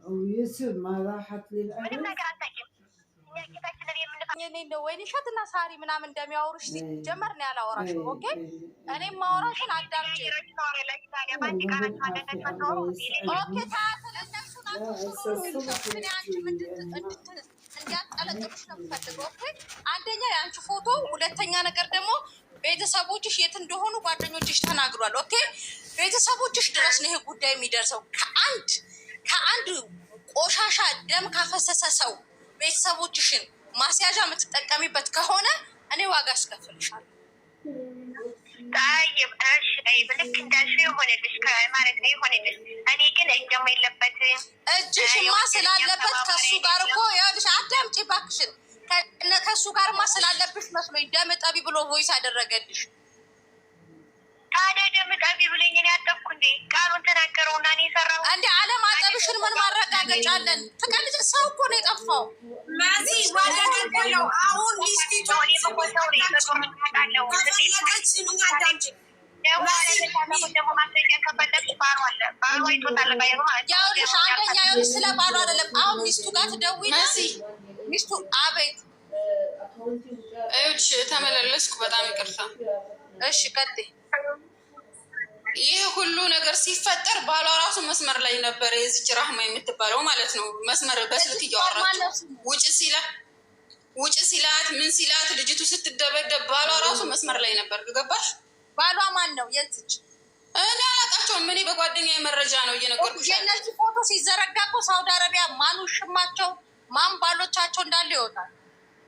ويسر ما راحت للأبد. ወይኔ እሸትና ሳሪ ምናምን እንደሚያወሩሽ ሲጀመር ነው ያላወራሽም። ኦኬ እኔም ማወራሽን አዳምጪ። ኦኬ እንዲያጠለጥሉሽ ነው የምፈልገው። ኦኬ አንደኛ የአንቺ ፎቶ፣ ሁለተኛ ነገር ደግሞ ቤተሰቦችሽ የት እንደሆኑ ጓደኞችሽ ተናግሯል። ኦኬ ቤተሰቦችሽ ድረስ ነው ይሄ ጉዳይ የሚደርሰው። ከአንድ ቆሻሻ ደም ካፈሰሰ ሰው ቤተሰቦችሽን ማስያዣ የምትጠቀሚበት ከሆነ እኔ ዋጋ አስከፍልሻለሁ። طيب ልክ እንዳልሽው ይሆንልሽ ማለት ነው ይሆንልሽ። እኔ ግን እጅም የለበትም እጅሽማ ስላለበት ከሱ ጋር እኮ ይኸውልሽ፣ አዳምጪ እባክሽን። ከሱ ጋርማ ስላለብሽ መስሎኝ ደም ጠቢ ብሎ ቮይስ አደረገልሽ። ታዲያ ደም ጠቢ ብሎኝ እኔ አጠብኩ እንዴ? ቃሉን ተናገረውና እኔ ሰራው እንዴ? አለማጠብሽን ምን ማረጋገጫ አለን? ትቀልጅ ሰው እኮ ነው የጠፋው። ማዚ ዋደገለው አሁን ሚስቲቱ ከፈለገች ምን አዳምጪ ያውልሽ አንደኛ ይኸውልሽ ስለ ባሉ አይደለም። አሁን ሚስቱ ጋር ትደውይና ሚስቱ አቤት አይውልሽ ተመላለስኩ። በጣም ይቅርታ። እሺ ቀጥይ። ይህ ሁሉ ነገር ሲፈጠር ባሏ ራሱ መስመር ላይ ነበረ። የዚች ራህማ የምትባለው ማለት ነው። መስመር በስልክ እያወራች ውጭ ሲላት ምን ሲላት ልጅቱ ስትደበደብ ባሏ ራሱ መስመር ላይ ነበር። ገባሽ? ባሏ ማን ነው የዚች? እኔ አላውቃቸውም። እኔ በጓደኛዬ መረጃ ነው እየነገርኩሽ። የእነዚህ ፎቶ ሲዘረጋ እኮ ሳውዲ አረቢያ ማን ውሽማቸው ማን ባሎቻቸው እንዳለ ይወጣል።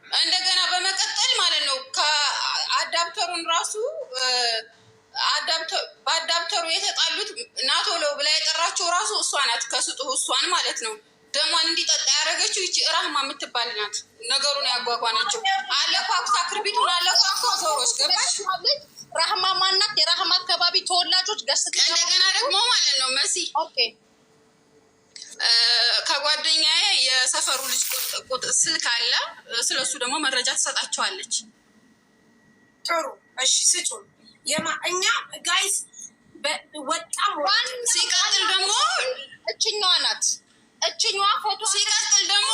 እንደገና በመቀጠል ማለት ነው ከአዳፕተሩን ራሱ በአዳፕተሩ የተጣሉት ናቶሎ ብላ የጠራቸው ራሱ እሷ ናት። ከስጡ እሷን ማለት ነው ደሟን እንዲጠጣ ያደረገችው ይቺ ራህማ የምትባል ናት። ነገሩን ያጓጓናቸው አለኳኩታ ክርቢቱን አለኳኩታ ዞሮች ገባሽ? ራህማ ማናት? የራህማ አካባቢ ተወላጆች ገስት እንደገና ደግሞ ማለት ነው መሲ ከጓደኛዬ የሰፈሩ ልጅ ስልክ አለ። ስለሱ ደግሞ መረጃ ትሰጣቸዋለች። ጥሩ እሺ ስጡ። እኛ ጋይስ በጣም ሲቀጥል ደግሞ እችኛዋ ናት። እችኛዋ ፎቶ ሲቀጥል ደግሞ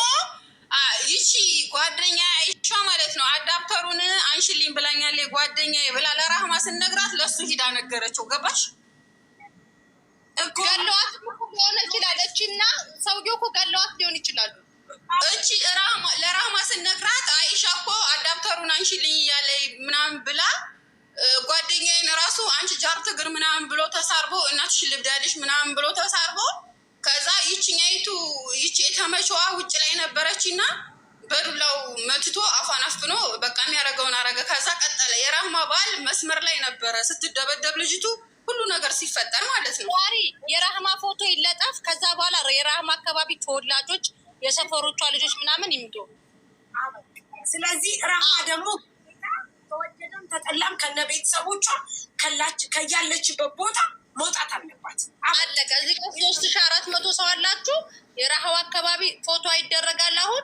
ይቺ ጓደኛ አይቿ ማለት ነው አዳፕተሩን አንሽልኝ ብላኛለች ጓደኛዬ ብላ ለራህማ ስነግራት ለሱ ሂዳ ነገረችው። ገባሽ? ገለዋት ሊሆን ይችላል። እቺና ሰውዬው እኮ ገለዋት ሊሆን ይችላሉ። እቺ ለራህማ ስነግራት አይሻ እኮ አዳፕተሩን አንሽልኝ እያለ ምናምን ብላ ጓደኛዬን ራሱ አንቺ ጃርት እግር ምናምን ብሎ ተሳርቦ እናትሽ ልብዳልሽ ምናምን ብሎ ተሳርቦ ከዛ ይቺኛይቱ ይቺ የተመቸዋ ውጭ ላይ ነበረች እና በዱላው መትቶ አፏን አፍኖ በቃ የሚያደርገውን አረገ። ከዛ ቀጠለ። የራህማ ባል መስመር ላይ ነበረ ስትደበደብ ልጅቱ ሁሉ ነገር ሲፈጠር ማለት ነው። ዛሬ የራህማ ፎቶ ይለጠፍ። ከዛ በኋላ የራህማ አካባቢ ተወላጆች የሰፈሮቿ ልጆች ምናምን ይምጡ። ስለዚህ ራህማ ደግሞ ተወደደም ተጠላም ከነ ቤተሰቦቿ ከያለችበት ቦታ መውጣት አለባት። አለቀ። እዚህ 3400 ሰው አላችሁ። የራህዋ አካባቢ ፎቶ ይደረጋል። አሁን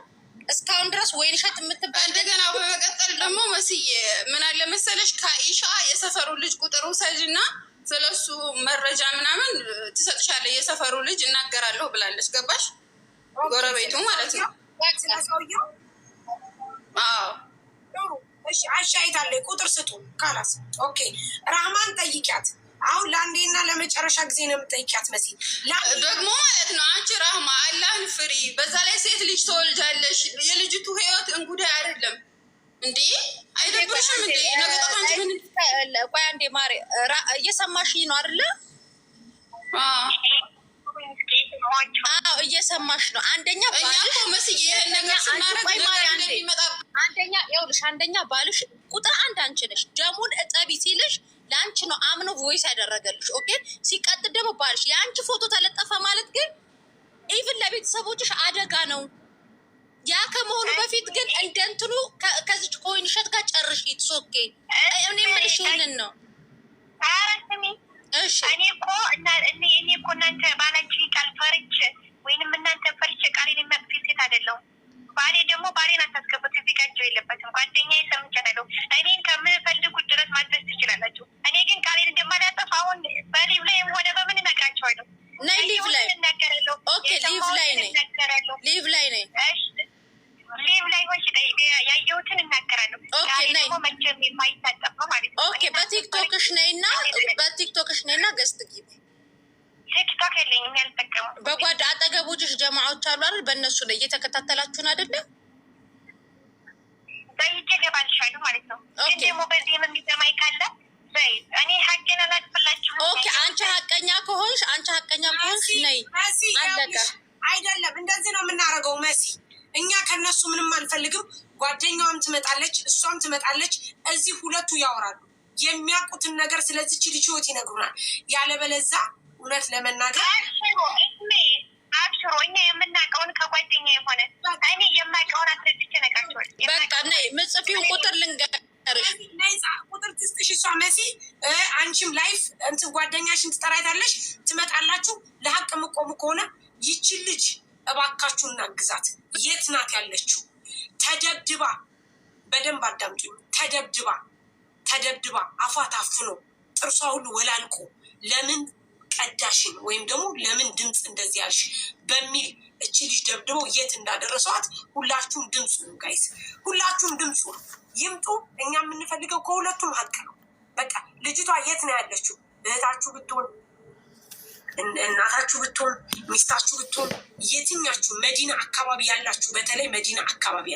እስካሁን ድረስ ወይንሸት የምትባል እንደገና በመቀጠል ደግሞ መስዬ ምን አለ መሰለሽ ከኢሻ የሰፈሩ ልጅ ቁጥር ውሰጅና ስለሱ መረጃ ምናምን ትሰጥሻለህ። የሰፈሩ ልጅ እናገራለሁ ብላለች። ገባሽ? ጎረቤቱ ማለት ነው። ስለሰውየው እሺ አሻይታለች። ቁጥር ስጡ ካላስ ኦኬ። ራህማን ጠይቂያት። አሁን ለአንዴና ለመጨረሻ ጊዜ ነው የምጠይቂያት መሲ ደግሞ ማለት ነው። አንቺ ራህማ አላህን ፍሪ። በዛ ላይ ሴት ልጅ ተወልጃለሽ። የልጅቱ ህይወት እንጉዳይ አይደለም እንዴ? አይደብርሽም እንዴ? ነገጣት አንቺ ምን ቆይ አንዴ ማሬ እየሰማሽኝ ነው አይደለ? አዎ እየሰማሽ ነው። አንደኛ ባልሽ መስዬ ይሄን ነገር ስናረግ ነገር እንደሚመጣ አንደኛ ባልሽ ቁጥር አንድ አንቺ ነሽ። ደሙን እጠቢ ሲልሽ ለአንቺ ነው አምኖ ቮይስ ያደረገልሽ። ኦኬ ሲቀጥል ደግሞ ባልሽ የአንቺ ፎቶ ተለጠፈ ማለት ግን ኢቭን ለቤተሰቦችሽ አደጋ ነው። ያ ከመሆኑ በፊት ግን እንደንትኑ ከዚች ኮይንሸት ጋር ጨርሽ ይትሶኬ እኔ የምልሽ ይሄንን ነው። እሺ እኔ እኮ እናንተ ባላችሁ ቃል ፈርቼ ወይንም እናንተ ፈርቼ ቃሌን የሚያጥፊ ሴት አይደለሁም። ባሌ ደግሞ ባሌን አታስገቡት። እዚህ ጋር የለበትም። ጓደኛዬ ሰምቻለሁ። እኔን ከምፈልጉት ድረስ ማድረስ ትችላላችሁ። እኔ ግን ቃሌን እንደማላጠፍ አሁን በሊቭ ላይ ሆነ በምን እነግራቸዋለሁ። ነይ ሊቭ ላይ ኦኬ ሊቭ ላይ ነኝ። ሊቭ ላይ ሆንሽ ያየሁትን እናገራለሁ። ደግሞ መቼም የማይታጠፍ ነው ማለት ነው። ኦኬ በቲክቶክሽ ነይና ገስት ግቢ። ቲክቶክ የለኝም ያልጠቀሙ። በጓዳ አጠገቦችሽ ጀማዓዎች አሉ አይደል? በእነሱ ላይ እየተከታተላችሁን አይደለ? በይቼ ገባልሻለሁ ማለት ነው። ግን ደግሞ በዚህ የሚሰማኝ ካለ እኔ ሀቄን አላጥፍላችሁ። ኦኬ አንቺ ሀቀኛ ከሆንሽ ነይ። አለቀ። አይደለም እንደዚህ ነው የምናደርገው መሲ። እኛ ከነሱ ምንም አንፈልግም። ጓደኛዋም ትመጣለች፣ እሷም ትመጣለች። እዚህ ሁለቱ ያወራሉ የሚያውቁትን ነገር ስለዚች ልጅ ህይወት ይነግሩናል። ያለበለዛ እውነት ለመናገር አብሽሮ እኛ የምናውቀውን ከጓደኛ የሆነ እኔ የማውቀውን አስረድቼ ነቃቸዋል። በቃ ነይ ምጽፊውን ቁጥር ልንገርሽ። ቁጥር ትስጥሽ እሷ መሲ። አንቺም ላይፍ እንትን ጓደኛሽን ትጠራይታለሽ፣ ትመጣላችሁ። ለሀቅ የምቆሙ ከሆነ ይችን ልጅ እባካችሁ እናግዛት። የት ናት ያለችው? ተደብድባ፣ በደንብ አዳምጡኝ። ተደብድባ አፏ ታፍኖ ጥርሷ ሁሉ ወላልቆ ለምን ቀዳሽን ወይም ደግሞ ለምን ድምፅ እንደዚህ ያልሽ በሚል እቺ ልጅ ደብድበው የት እንዳደረሷት ሁላችሁም ድምፁ ጋይስ፣ ሁላችሁም ድምፁ ይምጡ። እኛ የምንፈልገው ከሁለቱም ሀቅ ነው። በቃ ልጅቷ የት ነው ያለችው? እህታችሁ ብትሆን፣ እናታችሁ ብትሆን፣ ሚስታችሁ ብትሆን፣ የትኛችሁ መዲና አካባቢ ያላችሁ፣ በተለይ መዲና አካባቢ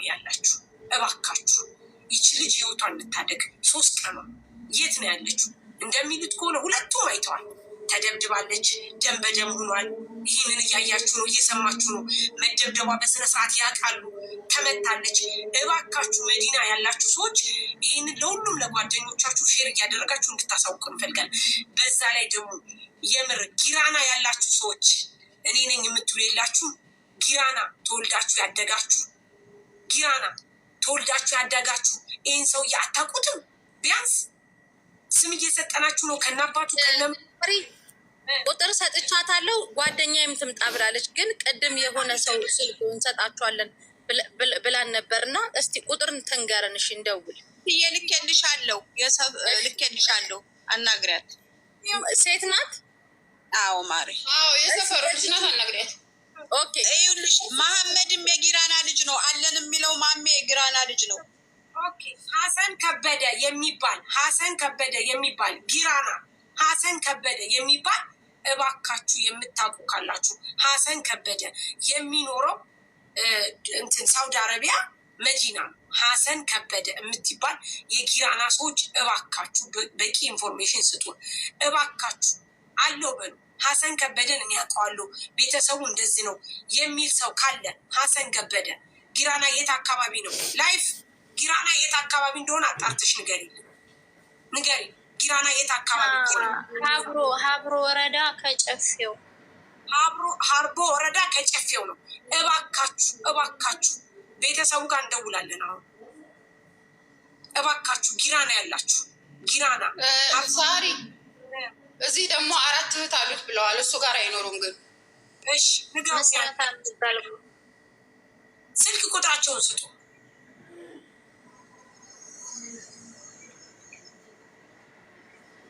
ያላችሁ እባካችሁ ይቺ ልጅ ህይወቷ እንታደግ። 3 ቀኗ የት ነው ያለችው? እንደሚሉት ከሆነ ሁለቱም አይተዋል። ተደብድባለች፣ ደም በደም ሆኗል። ይህንን እያያችሁ ነው፣ እየሰማችሁ ነው። መደብደቧ በስነስርዓት ያውቃሉ። ተመታለች። እባካችሁ መዲና ያላችሁ ሰዎች ይህንን ለሁሉም ለጓደኞቻችሁ ሼር እያደረጋችሁ እንድታሳውቁ እንፈልጋለን። በዛ ላይ ደግሞ የምር ጊራና ያላችሁ ሰዎች እኔ ነኝ የምትሉ የላችሁ። ጊራና ተወልዳችሁ ያደጋችሁ ይህን ሰውዬ አታውቁትም? ቢያንስ ስም እየሰጠናችሁ ነው። ከናባቱ ቁጥር ሰጥቻታለሁ። ጓደኛዬም ትምጣ ብላለች። ግን ቅድም የሆነ ሰው ስልክ እንሰጣችኋለን ብላን ነበርና እስቲ ቁጥር ትንገረን። እሺ እንደውል ልኬልሻለሁ። አናግሪያት። ሴት ናት? አዎ ማሪ። አዎ የሰፈሩ ልጅ ናት። አናግሪያት። ኦኬ ይኸውልሽ መሐመድም የጊራና ልጅ ነው አለን የሚለው ማሜ የጊራና ልጅ ነው። ኦኬ ሀሰን ከበደ የሚባል ጊራና ሀሰን ከበደ የሚባል እባካችሁ የምታውቁ ካላችሁ ሀሰን ከበደ የሚኖረው እንትን ሳውዲ አረቢያ መዲና ሀሰን ከበደ የምትባል የጊራና ሰዎች እባካችሁ በቂ ኢንፎርሜሽን ስጡን። እባካችሁ አለው በሉ። ሀሰን ከበደን እኔ ያውቀዋለሁ ቤተሰቡ እንደዚህ ነው የሚል ሰው ካለ ሀሰን ከበደ ጊራና የት አካባቢ ነው? ላይፍ ጊራና የት አካባቢ እንደሆነ አጣርተሽ ንገሪ። ጊራና የት አካባቢ? ሀብሮ ወረዳ ከጨፌው ሀርቦ ወረዳ ከጨፌው ነው። እባካችሁ ቤተሰቡ ጋር እንደውላለን። አሁን እባካችሁ ጊራና ያላችሁ ጊራና ሳሪ እዚህ ደግሞ 4 እህት አሉት ብለዋል። እሱ ጋር አይኖሩም ግን እሺ ስልክ ቁጥራቸውን ስጡ።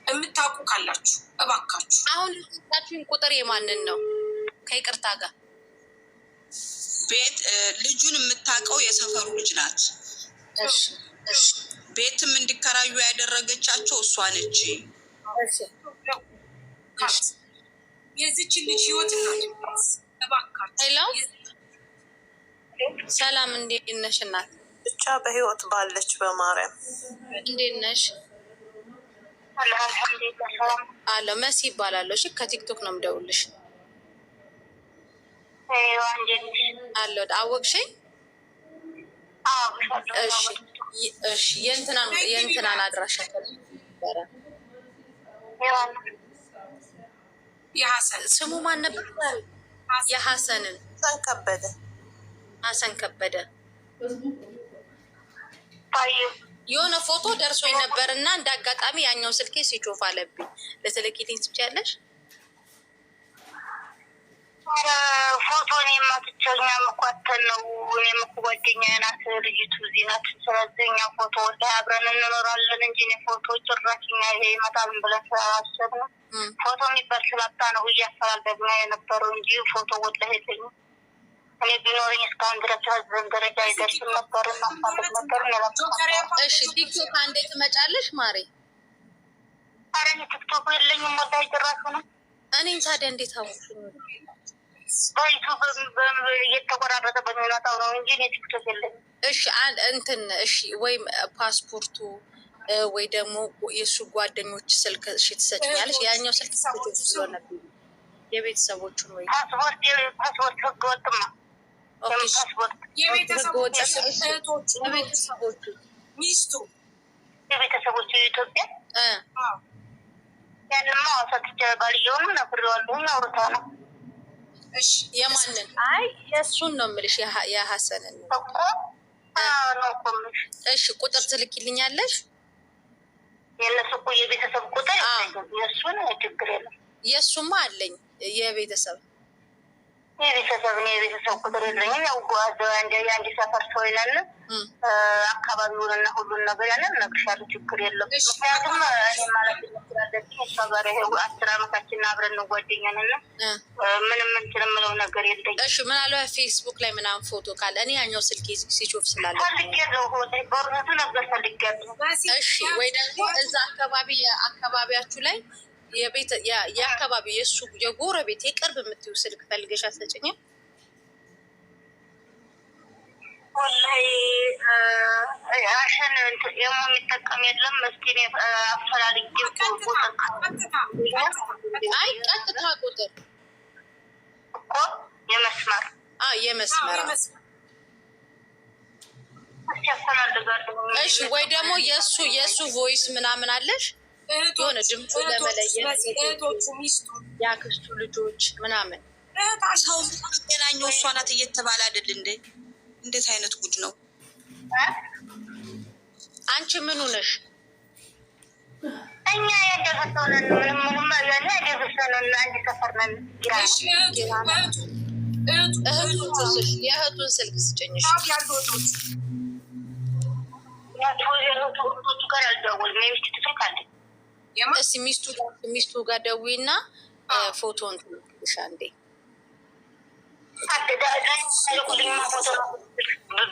የምታውቁ ካላችሁ እባካችሁ። አሁን ልታችሁን ቁጥር የማንን ነው? ከይቅርታ ጋር ቤት ልጁን የምታውቀው የሰፈሩ ልጅ ናት። ቤትም እንዲከራዩ ያደረገቻቸው እሷ ነች። የዚችን ልጅ ህይወት እባካችሁ። ሄሎ ሰላም፣ እንዴት ነሽ እናት? ብቻ በህይወት ባለች በማርያም እንዴት ነሽ? አለ መሲ ይባላለሁ። እሺ ከቲክቶክ ነው የምደውልሽ። አለ አወቅሽኝ? እሺ የእንትናን አድራሻ ነበረ። የሀሰን ስሙ ማን ነበር? የሀሰንን ሀሰን ከበደ የሆነ ፎቶ ደርሶኝ ነበር እና እንደ አጋጣሚ ያኛው ስልኬ ሲጮፍ አለብኝ። ልትልኪልኝ ትችያለሽ? ፎቶን የማትቸኛ መኳተል ነው። እኔም እኮ ጓደኛዬ ናት ልጅቱ እዚህ ናት። ስለዚህ እኛ ፎቶ ወደ አብረን እንኖራለን እንጂ ፎቶ ጭራሽ እኛ ይሄ ይመጣል ብለን ስላላሰብን ፎቶ የሚባል ስላጣ ነው እያፈራል ደግሞ የነበረው እንጂ ፎቶ ወላሂ የለኝም። እኔ ቢኖረኝ እስካሁን ድረስ ህዝብን ደረጃ አይደርስም ነበር። ማፋለት ነበር እሺ ቲክቶክ አንዴ ትመጫለሽ ማሬ? ኧረ እኔ ቲክቶክ የለኝም ወላሂ ጭራሽ ነው። እኔም ታዲያ እንዴት አወኩ? በዩቱብ እየተቆራረጠ በሚመጣው ነው እንጂ እኔ ቲክቶክ የለኝም። እሺ እንትን እሺ፣ ወይም ፓስፖርቱ ወይ ደግሞ የእሱ ጓደኞች ስልክ እሺ ትሰጭኛለሽ? ያኛው ስልክ ስለሆነብኝ የቤተሰቦቹን ወይ ፓስፖርት ህገወጥማ የቤተሰቦቹ ሚስቱ የቤተሰቦቹ የኢትዮጵያ ያንማ ሰጥቼ ባልየውንም ነግሬዋለሁኝ። አውርታ ነው። እሺ የማንን? አይ የእሱን ነው የምልሽ፣ የሀሰንን ነው እኮ ነው እኮ የምልሽ። እሺ ቁጥር ትልኪልኛለሽ? የእነሱ እኮ የቤተሰብ ቁጥር የእሱን ችግር የለም። የእሱማ አለኝ የቤተሰብ የቤተሰብ ቁጥር የለኝም። ያው የአንድ ሰፈር ሰው ይላል አካባቢውን እና ሁሉን ነገር ያለን እነግርሻለሁ። ችግር የለም። ምክንያቱም እኔ ማለት ስላለብኝ እሷ ጋር 10 ዓመታችን አብረን ነው ጓደኛን እና ምንም እንትን የምለው ነገር የለኝም። እሺ ምናልባት ፌስቡክ ላይ ምናምን ፎቶ ካለ እኔ ያኛው ስልክ ሲጮፍ ስላለ ፈልጌያለሁ። በእውነቱ ነበር ፈልጌያለሁ። እሺ ወይ ደግሞ እዛ አካባቢያችሁ ላይ የአካባቢ የእሱ የጎረቤት የቅርብ የምትይው ስልክ ፈልገሽ አትሰጭኝም? ወላሂ አሸን የሞ የሚጠቀም የለም። መስኪን አፈላልጌ አይ ቀጥታ ቁጥር እኮ የመስመር እሺ ወይ ደግሞ የእሱ ቮይስ ምናምን አለሽ? የሆነ ድምፁ ለመለየት እህቶቹ፣ ሚስቱ፣ የአክስቱ ልጆች ምናምን ሰው ገናኛው እሷ ናት እየተባለ አይደል እንዴ? እንዴት አይነት ጉድ ነው? አንቺ ምን ሆነሽ? እኛ ያደረሰውን ምንም ያለ ያደረሰውን አንድ ሰፈር ነን። የእህቱን ስልክ ስጭኝሽ። እህቶቹ ጋር አልደወልም። የሚስቱ ስልክ አለኝ። እስኪ ሚስቱ ጋር ደውይና ፎቶን ትልክልሽ አንዴ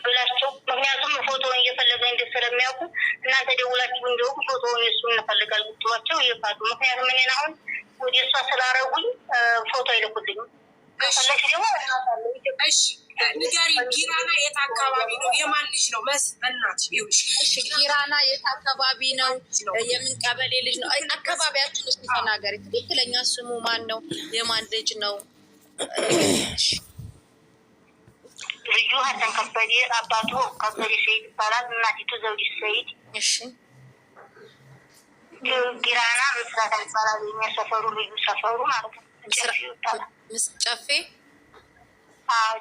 ብላቸው። ምክንያቱም ፎቶውን እየፈለገ እንደ ስለሚያውቁ እናንተ ደውላችሁ እንዲሁም ፎቶውን የሱ እንፈልጋል ብትሏቸው ይፋሉ። ምክንያቱም እኔን አሁን ወደ እሷ ስላረጉኝ ፎቶ አይልኩልኝም። ፈለሽ ደግሞ ንገሪ። ጊራና የት አካባቢ ነው? የማን ልጅ ነው? በእናትሽ ይኸውልሽ። ጊራና የት አካባቢ ነው? የምን ቀበሌ ልጅ ነው? አካባቢያችን ውስጥ ተናገሪ። ትክክለኛ ስሙ ማን ነው? የማን ልጅ ነው? ልዩ ሀሰን ከበዴ፣ አባቱ ከበዴ ሰይድ ይባላል። እናቲቱ ዘውዲት ሰይድ። እሺ ጊራና ምስራታ ይባላል። የኛ ሰፈሩ ልዩ ሰፈሩ ማለት ነው። ጨፌ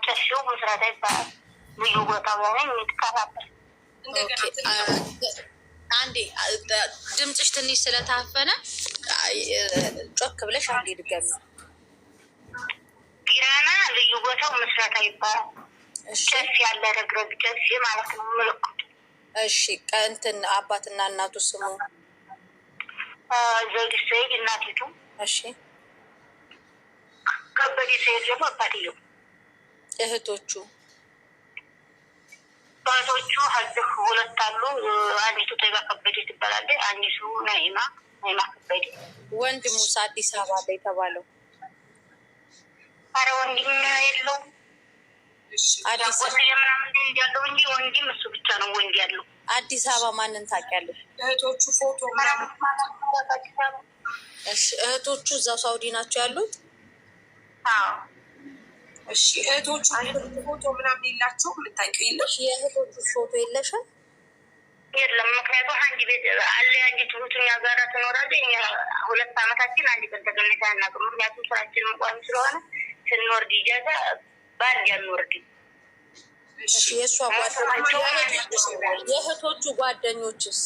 ጨፌው ምስራታ ይባላል። ልዩ ቦታው ያኔ የሚትከባበር። አንዴ ድምፅሽ ትንሽ ስለታፈነ ጮክ ብለሽ አንዴ ድገሚ። ጊራና ልዩ ቦታው ምስራታ ይባላል። ጨፌ ያለ ረግረግ ጨፌ ማለት ነው ምልክቱ። እሺ እንትን አባትና እናቱ ስሙ? ዘውዲት ሰይድ እናቲቱ። እሺ ከበዴ ሰይድ ደግሞ አባትየው። እህቶቹ ሀጅህ 2 አሉ። አንዲቱ ጠይባ ከበዴ ትባላለች። አንዲቱ ናይማ ከበዴ። ወንድሙስ አዲስ አበባ ላይ የተባለው? አረ ወንድም የለው። አዲስ ምናምን ያለው እንጂ ወንድም እሱ ብቻ ነው ወንድ ያለው። አዲስ አበባ ማንን ታውቂያለሽ? እህቶቹ ፎቶ ምናምን። እሺ እህቶቹ እዛው ሳውዲ ናቸው ያሉት? እሺ እህቶቹ ፎቶ ምናምን የላቸውም? የምታውቂው የለሽ? የእህቶቹ ፎቶ የለሽም? የለም። ምክንያቱም አንድ ቤት አለ። አንዲት እህቱኛ ጋራ ትኖራለች። 2 ዓመታችን አንድ ቀን ተገናኝታ አናውቅም። ምክንያቱም ስራችን ቋሚ ስለሆነ ስንወርድ ይጃዛ በአንድ ያንወርድ። የእሷ የእህቶቹ ጓደኞችስ?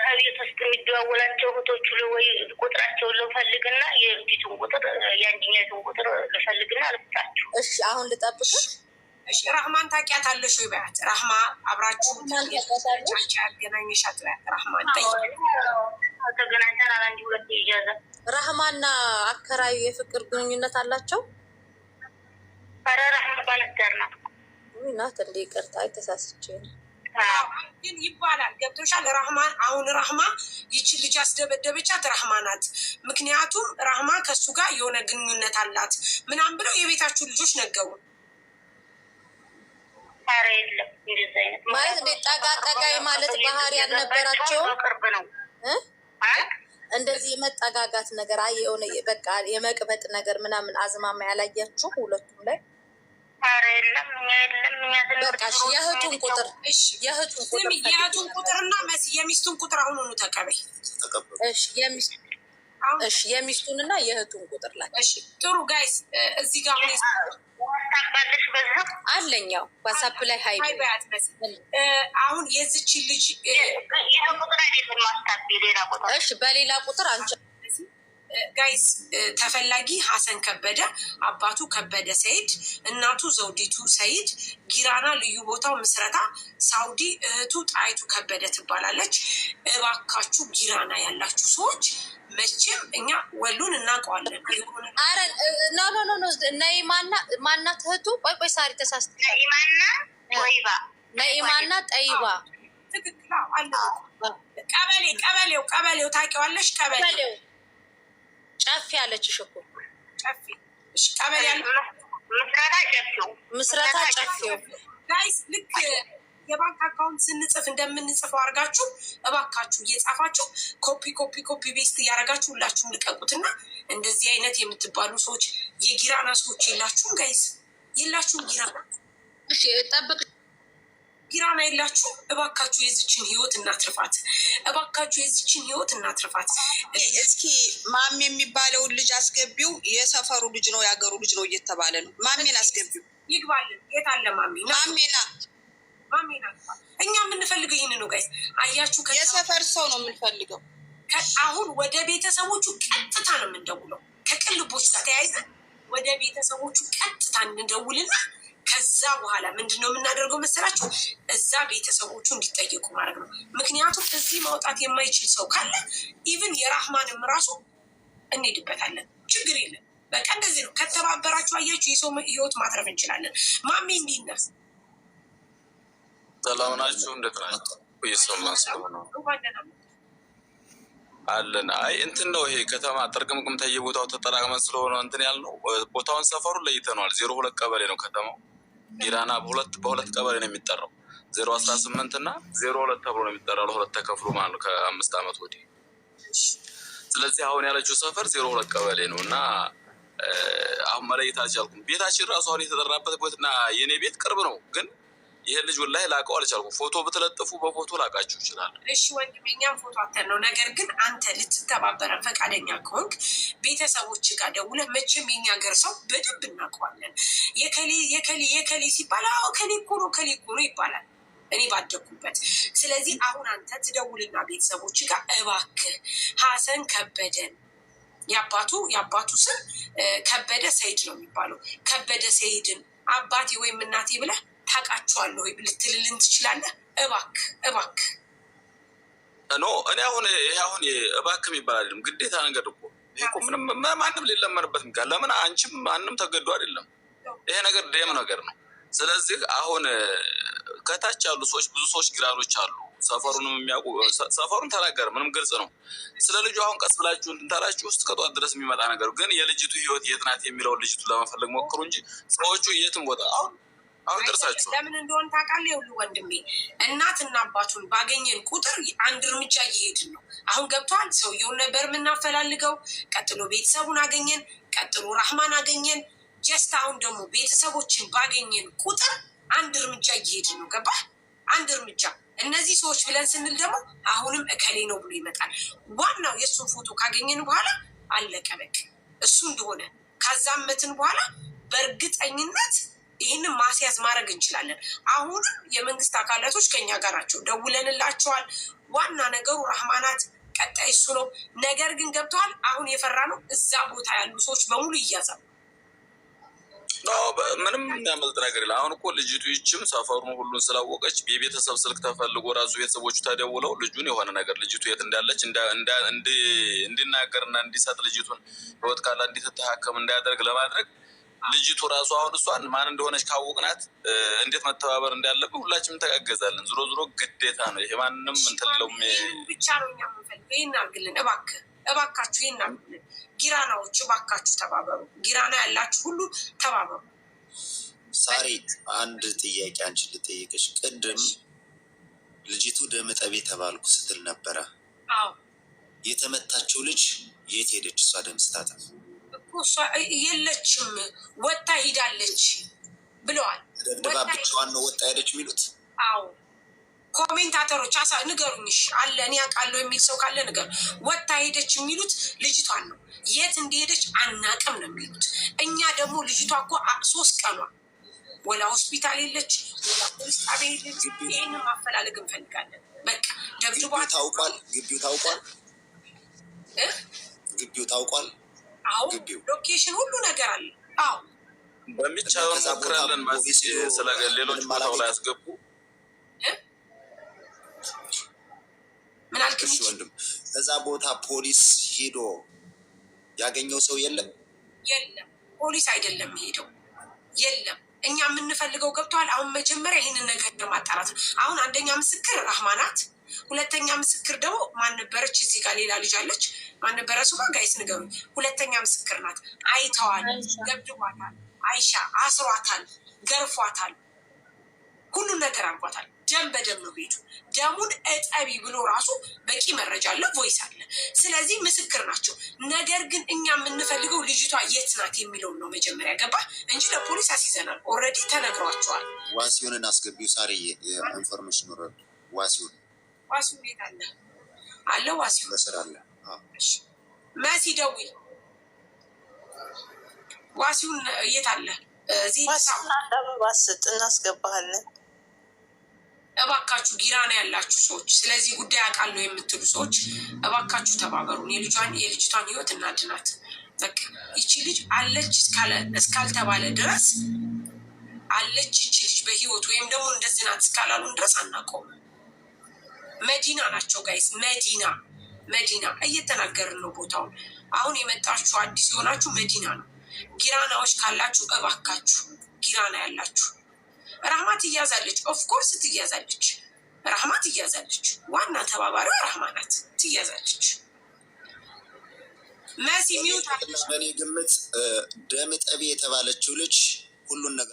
ከቤት ውስጥ የሚደዋወላቸው እህቶቹ ወይ ቁጥራቸውን ልፈልግና የእህቲቱን ቁጥር የአንድኛቱን ቁጥር ልፈልግና ልስጣችሁ። እሺ አሁን ልጠብቅሽ። እሺ ራህማን ታውቂያታለሽ ወይ? በያት። ራህማ አብራችሁ ያገናኘሻት በያት። ራህማን ተገናኝተን አንድ ሁለት ይያዘ ራህማና አከራዩ የፍቅር ግንኙነት አላቸው። ፈራራህ ባለትዳር ናት። ናት እንደ ይቅርታ ተሳስቼ ነው ግን ይባላል። ገብቶሻል? ራህማን አሁን ራህማ ይቺ ልጅ አስደበደበቻት ራህማ ናት። ምክንያቱም ራህማ ከሱ ጋር የሆነ ግንኙነት አላት ምናምን ብለው የቤታችሁ ልጆች ነገሩ። ኧረ የለም እንደዛ አይነት ማለት እንደ ጠጋ ጠጋ ማለት ባህሪ ያልነበራቸው ቅርብ ነው እንደዚህ የመጠጋጋት ነገር የሆነ በቃ የመቅበጥ ነገር ምናምን አዝማማ ያላያችሁ ሁለቱም ላይ? ኧረ የለም በቃ የእህቱን ቁጥር የእህቱን ቁጥርና የሚስቱን ቁጥር አሁን ሆኑ ተቀበይ። እሺ የሚስቱንና የእህቱን ቁጥር ላይ እሺ። ጥሩ ጋይስ፣ እዚህ ጋር ታውቃለሽ በዛ አለኛው ዋትስአፕ ላይ ሀይ በያት አሁን የዚች ልጅ ቁጥር አይደለም ማስታብ ሌላ ቁጥር። እሺ በሌላ ቁጥር አንቺ ጋይስ ተፈላጊ ሀሰን ከበደ፣ አባቱ ከበደ ሰይድ፣ እናቱ ዘውዲቱ ሰይድ፣ ጊራና ልዩ ቦታው ምስረታ ሳውዲ፣ እህቱ ጣይቱ ከበደ ትባላለች። እባካችሁ ጊራና ያላችሁ ሰዎች መቼም እኛ ወሎን እናውቀዋለን። አረ ኖ ነይ ማናት እህቱ? ቆይ ሳሪ ተሳስተ ነኢማና ጠይባ ትክክል አለ። ቀበሌው ታውቂዋለሽ? ቀበሌው ጨፌ ያለችሽ እኮ ጨፌ። እሺ ቀበሌ ያለ ምስረታ ጨፌው። ጋይስ ልክ የባንክ አካውንት ስንጽፍ እንደምንጽፈው አድርጋችሁ እባካችሁ እየጻፋችሁ ኮፒ ቤስት እያደረጋችሁ ሁላችሁም ልቀቁትና እንደዚህ አይነት የምትባሉ ሰዎች የጊራና ሰዎች የላችሁም? ጋይስ የላችሁም ጊራና? እሺ ጠብቅ። ጊራና የላችሁ? እባካችሁ የዚችን ህይወት እናትርፋት። እስኪ ማሜ የሚባለውን ልጅ አስገቢው። የሰፈሩ ልጅ ነው የሀገሩ ልጅ ነው እየተባለ ነው። ማሜን አስገቢው። ይግባልን። የት አለ ማሜና? እኛ የምንፈልገው ይህን ነው ጋይስ። አያችሁ፣ የሰፈር ሰው ነው የምንፈልገው። አሁን ወደ ቤተሰቦቹ ቀጥታ ነው የምንደውለው። ከቅልቦች ጋር ተያይዘን ወደ ቤተሰቦቹ ቀጥታ እንደውልና ከዛ በኋላ ምንድነው የምናደርገው መሰላችሁ? እዛ ቤተሰቦቹ እንዲጠየቁ ማድረግ ነው። ምክንያቱም እዚህ ማውጣት የማይችል ሰው ካለ ኢቭን የራህማንም ራሱ እንሄድበታለን፣ ችግር የለም። በቃ እንደዚህ ነው። ከተባበራችሁ አያችሁ የሰው ህይወት ማትረፍ እንችላለን። ማሜ እንዲነስ ሰላም ናችሁ? እንዴት ናችሁ? እየሰማን ስለሆነ አለን። አይ እንትን ነው ይሄ ከተማ ጥርቅምቅም ተየቦታው ተጠራቅመን ስለሆነ እንትን ያልነው ቦታውን ሰፈሩን ለይተነዋል። 02 ቀበሌ ነው ከተማው። ጊራና በሁለት ቀበሌ ነው የሚጠራው። 018 እና 02 ተብሎ ነው የሚጠራው። ለሁለት ተከፍሎ ማለት ነው ከ5 ዓመት ወዲህ። ስለዚህ አሁን ያለችው ሰፈር 02 ቀበሌ ነው እና አሁን መለየት አልቻልኩም። ቤታችን ራሱ አሁን የተጠራበት ቦትና የኔ ቤት ቅርብ ነው ግን ይሄ ልጅ ላይ ላቀው አልቻልኩም። ፎቶ ብትለጥፉ በፎቶ ላቃችሁ ይችላል። እሺ ወንድሜ፣ እኛም ፎቶ አተን ነው። ነገር ግን አንተ ልትተባበረን ፈቃደኛ ከሆንክ ቤተሰቦች ጋር ደውለህ፣ መቼም የኛ ሀገር ሰው በደንብ እናውቀዋለን። የከሌ ሲባል አዎ ከሌ እኮ ነው ይባላል፣ እኔ ባደኩበት። ስለዚህ አሁን አንተ ትደውልና ቤተሰቦች ጋር እባክህ ሀሰን ከበደን የአባቱ ስም ከበደ ሰይድ ነው የሚባለው። ከበደ ሰይድን አባቴ ወይም እናቴ ብለህ ታውቃቸዋለሁ ወይ ልትልልን ትችላለህ? እባክህ ኖ እኔ አሁን እባክህ የሚባል አይደለም፣ ግዴታ ነገር እኮ ይሄ እኮ ምንም ማንም ሊለመንበት የሚባል ለምን አንቺም ማንም ተገዶ አይደለም። ይሄ ነገር ደም ነገር ነው። ስለዚህ አሁን ከታች ያሉ ሰዎች ብዙ ሰዎች ግራኖች አሉ። ሰፈሩንም የሚያውቁ ሰፈሩን ተናገር ምንም ግልጽ ነው። ስለ ልጁ አሁን ቀስ ብላችሁ እንትንታላችሁ ውስጥ ከጧት ድረስ የሚመጣ ነገር ግን የልጅቱ ህይወት የት ናት የሚለውን ልጅቱ ለመፈለግ ሞክሩ እንጂ ሰዎቹ የትም ቦታ አሁን ደርሳችሁ ለምን እንደሆነ ታውቃለህ? ይኸውልህ ወንድሜ፣ እናትና አባቱን ባገኘን ቁጥር አንድ እርምጃ እየሄድን ነው። አሁን ገብተዋል። ሰውየውን ነበር የምናፈላልገው። ቀጥሎ ቤተሰቡን አገኘን። ቀጥሎ ራህማን አገኘን። ጀስት አሁን ደግሞ ቤተሰቦችን ባገኘን ቁጥር አንድ እርምጃ እየሄድን ነው። ገባህ? አንድ እርምጃ። እነዚህ ሰዎች ብለን ስንል ደግሞ አሁንም እከሌ ነው ብሎ ይመጣል። ዋናው የእሱን ፎቶ ካገኘን በኋላ አለቀ በቃ። እሱ እንደሆነ ካዛመትን በኋላ በእርግጠኝነት ይህንን ማስያዝ ማድረግ እንችላለን። አሁንም የመንግስት አካላቶች ከኛ ጋር ናቸው፣ ደውለንላቸዋል። ዋና ነገሩ ራህማናት፣ ቀጣይ እሱ ነው። ነገር ግን ገብተዋል። አሁን የፈራ ነው እዛ ቦታ ያሉ ሰዎች በሙሉ ይያዛሉ። ምንም የሚያመልጥ ነገር የለም። አሁን እኮ ልጅቱ ይችም ሰፈሩን ሁሉን ስላወቀች የቤተሰብ ስልክ ተፈልጎ ራሱ ቤተሰቦቹ ተደውለው ልጁን የሆነ ነገር ልጅቱ የት እንዳለች እንዲናገርና እንዲሰጥ ልጅቱን ህይወት ካላ እንዲትተሀከም እንዳያደርግ ለማድረግ ልጅቱ ራሱ አሁን እሷን ማን እንደሆነች ካወቅናት እንዴት መተባበር እንዳለብን ሁላችንም ተጋገዛለን። ዞሮ ዞሮ ግዴታ ነው ይሄ። ማንም እንትለውም ብቻ ነው እኛ የምንፈልገው። ይህን አድርግልን እባካችሁ፣ ይህን አድርግልን። ጊራናዎች እባካችሁ ተባበሩ። ጊራና ያላችሁ ሁሉ ተባበሩ። ሳሪት አንድ ጥያቄ አንቺን ልጠይቅሽ። ቅድም ልጅቱ ደምጠቤ ተባልኩ ስትል ነበረ። አዎ የተመታችው ልጅ የት ሄደች? እሷ ደም ስታጠፍ እሷ የለችም ወጣ ሂዳለች ብለዋል። ደብድባ ብቻዋን ነው ወጣ ሄደች የሚሉት? አዎ ኮሜንታተሮች ንገሩኝሽ አለ እኔ አውቃለሁ የሚል ሰው ካለ ንገሩ። ወጣ ሄደች የሚሉት ልጅቷን ነው። የት እንደሄደች አናቅም ነው የሚሉት። እኛ ደግሞ ልጅቷ እኮ 3 ቀኗ ወላ ሆስፒታል የለች ወላ ፖሊስ ጣቢያ የለች። ይህንን ማፈላለግ እንፈልጋለን። በቃ ደብድቧ ታውቋል። ግቢው ታውቋል። ግቢው ታውቋል። አዎ ሎኬሽን ሁሉ ነገር አለ። አዎ በሚቻለው እንሞክራለን። ስለ ሌሎች ቦታው ላይ ያስገቡ ምን አልክሽ ወንድም? ከዛ ቦታ ፖሊስ ሄዶ ያገኘው ሰው የለም? የለም ፖሊስ አይደለም ሄደው የለም። እኛ የምንፈልገው ገብቷል። አሁን መጀመሪያ ይህንን ነገር ማጣራት ነው። አሁን አንደኛ ምስክር ራህማ ናት። ሁለተኛ ምስክር ደግሞ ማን ነበረች? እዚህ ጋር ሌላ ልጅ አለች። ማን ነበረ እሱ? ጋይስ ንገሩኝ። ሁለተኛ ምስክር ናት። አይተዋል፣ ገብድቧታል፣ አይሻ አስሯታል፣ ገርፏታል፣ ሁሉን ነገር አርጓታል። ደም በደም ነው ቤቱ። ደሙን እጠቢ ብሎ ራሱ በቂ መረጃ አለ፣ ቮይስ አለ። ስለዚህ ምስክር ናቸው። ነገር ግን እኛ የምንፈልገው ልጅቷ የት ናት የሚለውን ነው መጀመሪያ። ገባ እንጂ ለፖሊስ አስይዘናል። ኦልሬዲ ተነግሯቸዋል። ዋሲሁንን አስገቢው ሳርዬ። የኢንፎርሜሽን ወረዱ። ዋሲሁን ቤት አለ አለ ዋሲሁን በስር አለ። መሲ ደዊ ዋሲሁን የት አለ? አበባ ስጥ እናስገባሃለን። እባካችሁ ጊራና ያላችሁ ሰዎች፣ ስለዚህ ጉዳይ አውቃለሁ የምትሉ ሰዎች እባካችሁ ተባበሩን። የልጅቷን ህይወት እናድናት። በቃ ይቺ ልጅ አለች እስካልተባለ ድረስ አለች ይቺ ልጅ በህይወት ወይም ደግሞ እንደዚህ ናት እስካላሉን ድረስ አናውቀውም። መዲና ናቸው ጋይስ፣ መዲና እየተናገርን ነው ቦታውን። አሁን የመጣችሁ አዲስ የሆናችሁ መዲና ነው። ጊራናዎች ካላችሁ እባካችሁ ጊራና ያላችሁ ራህማ ትያዛለች። ኦፍኮርስ ትያዛለች። ራህማ ትያዛለች። ዋና ተባባሪዋ ራህማ ናት። ትያዛለች። መሲ ሚውት። በእኔ ግምት ደም ጠቢ የተባለችው ልጅ ሁሉን ነገር